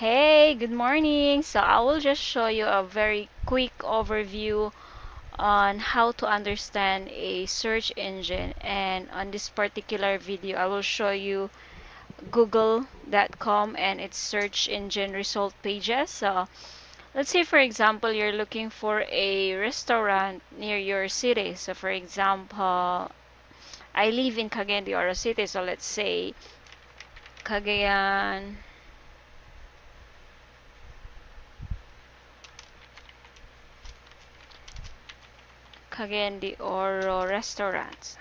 Hey, good morning. So I will just show you a very quick overview on how to understand a search engine, and on this particular video I will show you google.com and its search engine result pages. So let's say for example you're looking for a restaurant near your city. So for example, I live in Cagayan de Oro City, so let's say Cagayan Cagayan de Oro restaurants.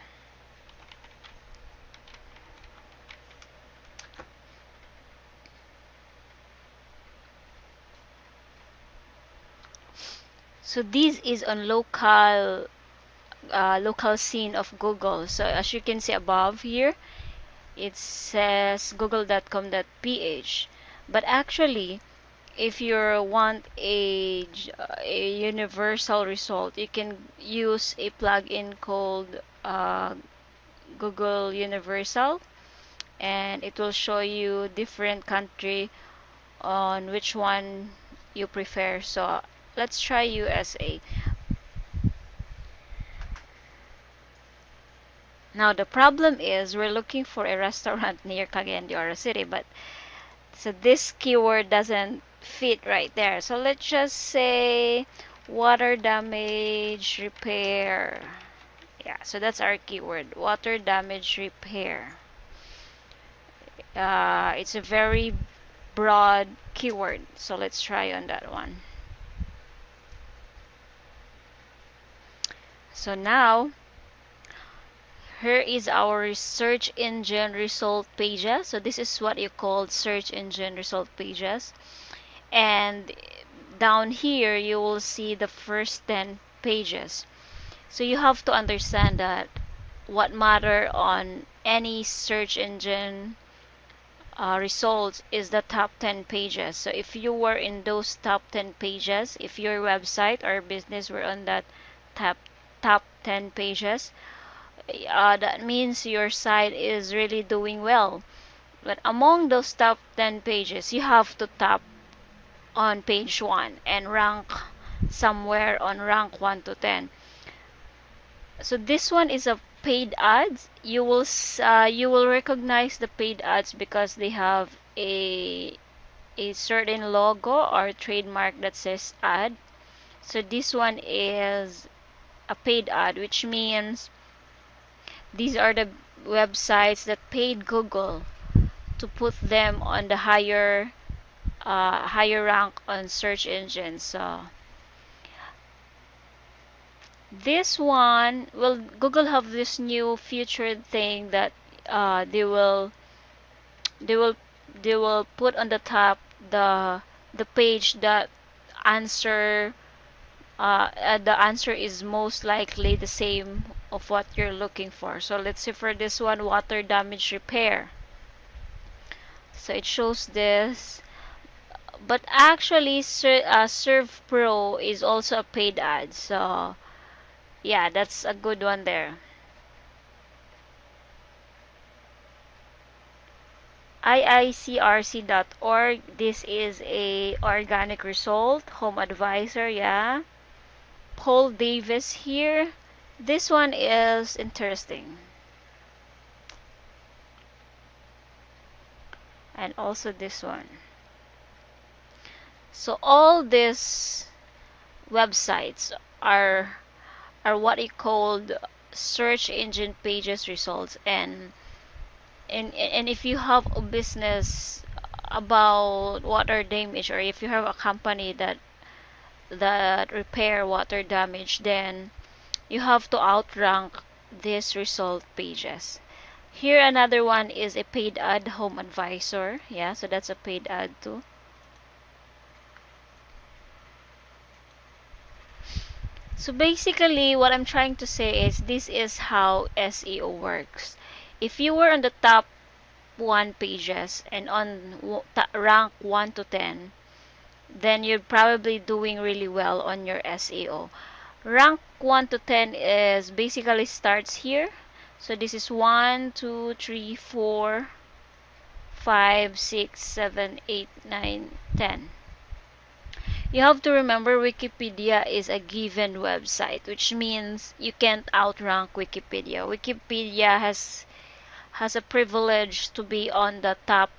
So this is on local scene of Google. So as you can see above here, it says google.com.ph. But actually, if you want a universal result, you can use a plugin called Google Universal, and it will show you different country on which one you prefer. So let's try USA. Now the problem is we're looking for a restaurant near Cagayan de Oro City, but so this keyword doesn't fit right there. So let's just say water damage repair. Yeah, so that's our keyword, water damage repair. It's a very broad keyword, so let's try on that one. So now here is our search engine result pages. So this is what you call search engine result pages. And down here you will see the first 10 pages. So you have to understand that what matter on any search engine results is the top 10 pages. So if you were in those top 10 pages, if your website or business were on that top top 10 pages, that means your site is really doing well. But among those top 10 pages, you have to tap on page 1 and rank somewhere on rank 1 to 10. So this one is a paid ads. You will recognize the paid ads because they have a certain logo or trademark that says ad. So this one is a paid ad, which means these are the websites that paid Google to put them on the higher rank on search engines. So this one, well, Google have this new featured thing that they will they will they will put on the top the page that answer the answer is most likely the same of what you're looking for. So let's say for this one, water damage repair. So it shows this, but actually Serve Pro is also a paid ad. So yeah, that's a good one there. iicrc.org, this is a organic result. Home Advisor, yeah. Paul Davis here. This one is interesting. And also this one. So all these websites are what you called search engine pages results, and if you have a business about water damage, or if you have a company that repair water damage, then you have to outrank these result pages. Here another one is a paid ad, Home Advisor. Yeah, so that's a paid ad too. So basically what I'm trying to say is this is how SEO works. If you were on the top 1 pages and on rank 1 to 10, then you're probably doing really well on your SEO. Rank 1 to 10 is basically starts here. So this is 1, 2, 3, 4, 5, 6, 7, 8, 9, 10. You have to remember Wikipedia is a given website, which means you can't outrank Wikipedia. Wikipedia has a privilege to be on the top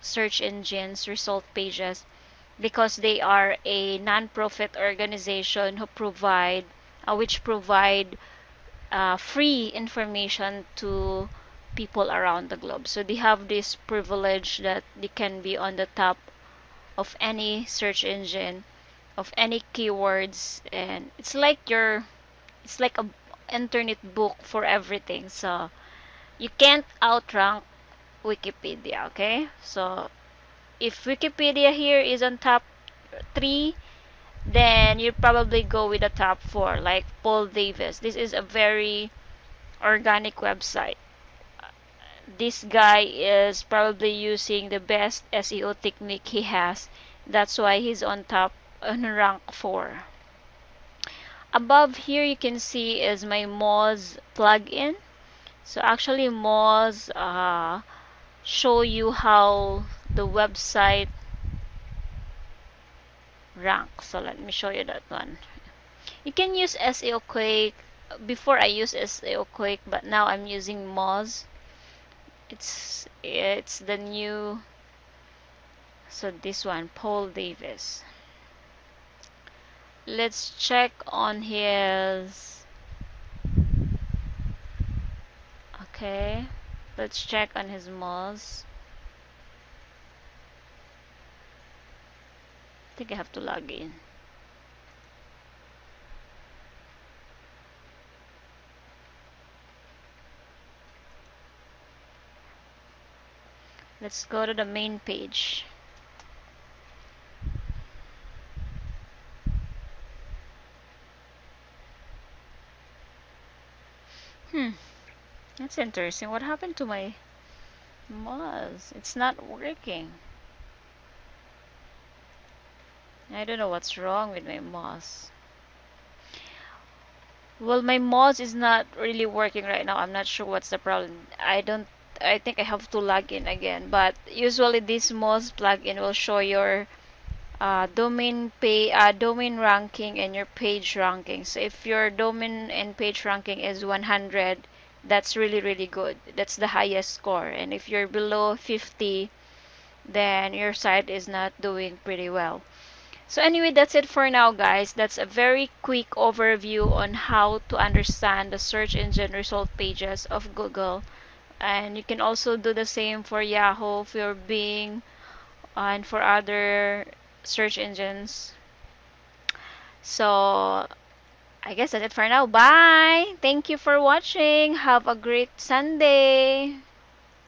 search engines result pages because they are a non-profit organization who provide which provide free information to people around the globe. So they have this privilege that they can be on the top of any search engine of any keywords, and it's like a internet book for everything. So you can't outrank Wikipedia, okay? So if Wikipedia here is on top 3, then you probably go with the top 4, like Paul Davis. This is a very organic website. This guy is probably using the best SEO technique he has. That's why he's on top on rank 4. Above here you can see is my Moz plugin. So actually Moz show you how the website ranks. So let me show you that one. You can use SEO Quake. Before I use SEO Quake, but now I'm using Moz. It's the new. So this one, Paul Davis. Let's check on his. Okay, let's check on his Moz. I think I have to log in. Let's go to the main page. That's interesting. What happened to my Moz? It's not working. I don't know what's wrong with my Moz. Well, my Moz is not really working right now. I'm not sure what's the problem. I think I have to log in again. But usually this Moz plugin will show your domain ranking and your page ranking. So if your domain and page ranking is 100, that's really good. That's the highest score. And if you're below 50, then your site is not doing pretty well. So anyway, that's it for now, guys. That's a very quick overview on how to understand the search engine result pages of Google. And you can also do the same for Yahoo, for Bing, and for other search engines. So I guess that's it for now. Bye! Thank you for watching. Have a great Sunday.